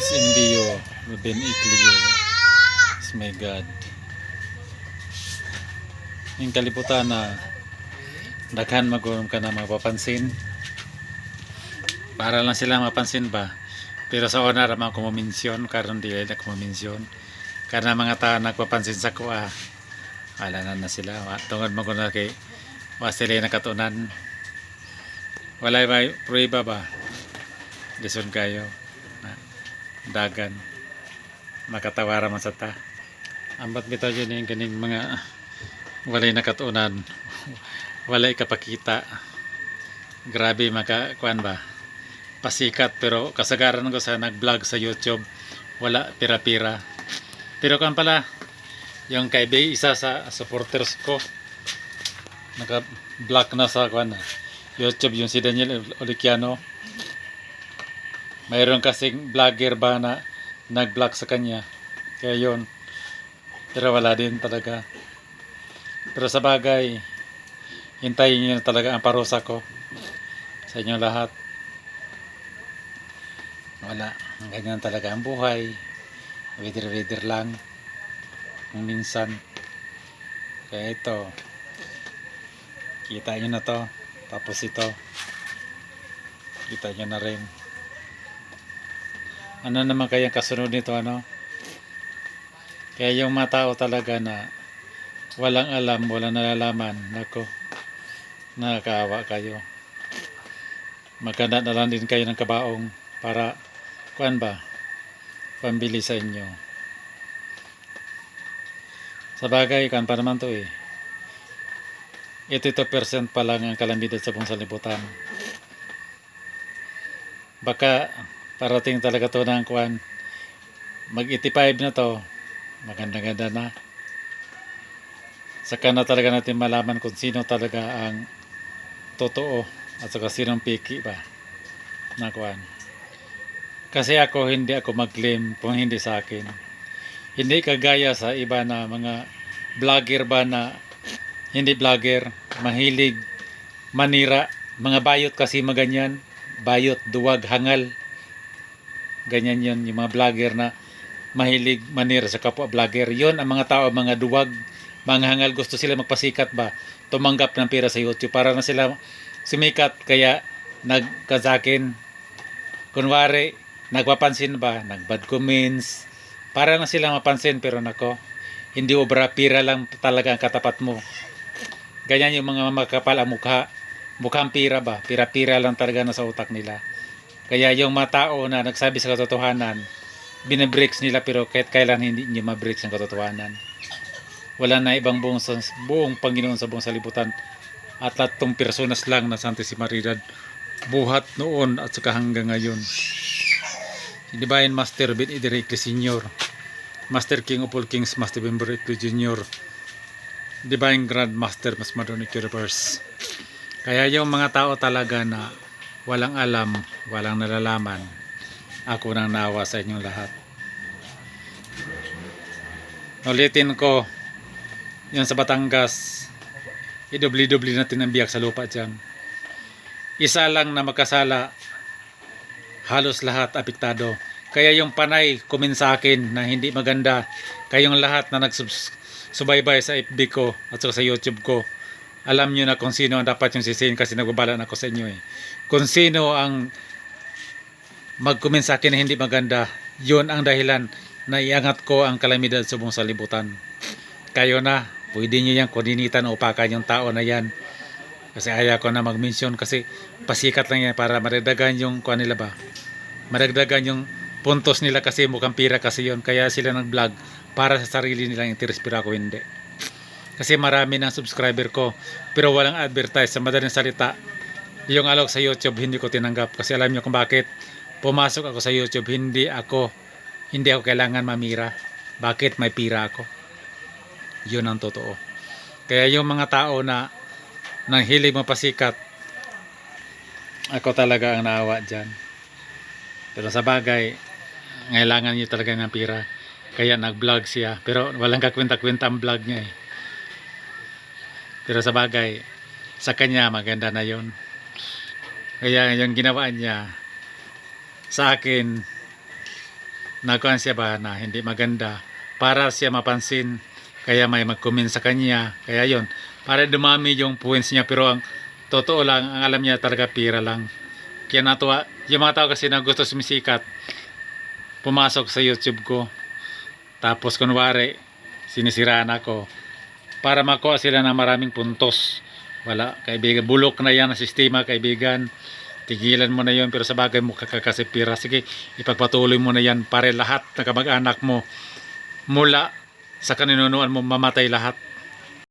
Peace and Dio, Ruben Iglio. Oh my God. Yung kalibutan na daghan magulong ka na mapapansin. Para lang sila mapansin ba? Pero sa una naman ako maminsyon, karon di na ako maminsyon. Karena mga tao nagpapansin sa kuha. Wala na sila. Tungod mo ko na kay wasili na katunan. Wala ba prueba ba? Lison kayo. Dagan. Makatawara man sa ta. Ambat bitaw yun yung ganing mga walay nakatunan. Walay kapakita. Grabe makakuan ba? Pasikat pero kasagaran ko sa nag-vlog sa YouTube. Wala pira-pira. Pero kan pala yung kaibi isa sa supporters ko naka-block na sa kuan YouTube yung si Daniel Oliciano. Mayroon kasing vlogger ba na nag-block sa kanya. Kaya yun. Pero wala din talaga. Pero sa bagay, hintayin nyo talaga ang parusa ko sa inyong lahat. Wala. Ganyan talaga ang buhay. Wider-wider lang. Minsan. Kaya ito. Kita nyo na to. Tapos ito. Kita nyo na rin. Ano naman kayang kasunod nito, ano? Kaya yung mga tao talaga na walang alam, walang nalalaman, nako, nakakaawa kayo. Magkanda na lang din kayo ng kabaong para, kuan ba, pambili sa inyo. Sa bagay, kan pa naman to eh. 82% pa lang ang kalamidad sa buong salibutan. Baka parating talaga to ng kuan. Mag 85 na to. Maganda-ganda na. Saka na talaga natin malaman kung sino talaga ang totoo at saka sinong piki ba na kuan. Kasi hindi ako mag-claim kung hindi sa akin. Hindi kagaya sa iba na mga vlogger ba na hindi vlogger, mahilig manira, mga bayot kasi maganyan, bayot, duwag, hangal. Ganyan yun, yung mga vlogger na mahilig manira sa kapwa vlogger. Yun ang mga tao, mga duwag, mga hangal, gusto sila magpasikat ba, tumanggap ng pera sa YouTube para na sila sumikat. Kaya nagkasakin, kunwari nagpapansin ba, nagbad comments para na sila mapansin. Pero nako, hindi obra, pira lang talaga ang katapat mo. Ganyan yung mga makapal ang mukha, mukhang pira ba, pira-pira lang talaga na sa utak nila. Kaya yung mga tao na nagsabi sa katotohanan, binabreaks nila, pero kahit kailan hindi nyo mabreaks ang katotohanan. Wala na ibang buong Panginoon sa buong salibutan at latong personas lang na Santa si Maridad buhat noon at saka hanggang ngayon. Si Divine Master Ben Idericle Sr., Master King of all Kings, Master Ben Idericle Jr., Divine Grand Master Mas Madonic Universe. Kaya yung mga tao talaga na walang alam, walang nalalaman, ako nang naawa sa inyong lahat. Ulitin ko, yun sa Batangas, idubli-dubli natin ang biyak sa lupa dyan. Isa lang na magkasala, halos lahat apektado. Kaya yung panay, comment sa akin na hindi maganda, kayong lahat na nagsubaybay sa FB ko at sa YouTube ko, alam nyo na kung sino ang dapat yung sisihin, kasi nagbabala na ako sa inyo eh. Kung sino ang mag-comment sa akin na hindi maganda, yun ang dahilan na iangat ko ang kalamidad sa buong salibutan. Kayo na, pwede nyo yan kuninitan o upakan yung tao na yan. Kasi ayaw ko na mag-mention, kasi pasikat lang yan para maragdagan yung kuha nila ba, maragdagan yung puntos nila, kasi mukhang pira kasi yun. Kaya sila nag-vlog para sa sarili nilang interest, pero ako hindi. Kasi marami ng subscriber ko pero walang advertise. Sa madaling salita, yung alok sa YouTube hindi ko tinanggap, kasi alam niyo kung bakit. Pumasok ako sa YouTube, hindi ako kailangan mamira. Bakit? May pira ako. Yun ang totoo. Kaya yung mga tao na nang hilig mapasikat, ako talaga ang naawa dyan. Pero sa bagay, kailangan niyo talaga ng pira. Kaya nag-vlog siya, pero walang kakwenta-kwenta ang vlog niya eh. Pero sa bagay, sa kanya maganda na yon. Kaya yung ginawa niya sa akin, nakuan siya ba na hindi maganda para siya mapansin, kaya may mag-comment sa kanya, kaya yon para dumami yung points niya, pero ang totoo lang, ang alam niya talaga pira lang. Kaya natuwa yung mga tao kasi na gusto sumisikat, pumasok sa YouTube ko, tapos kunwari sinisiraan ako para makuha sila ng maraming puntos. Wala kaibigan, bulok na yan ang sistema kaibigan, tigilan mo na yon. Pero sa bagay mo kakasi pira, sige ipagpatuloy mo na yan, pare lahat na kamag-anak mo mula sa kaninunuan mo mamatay lahat.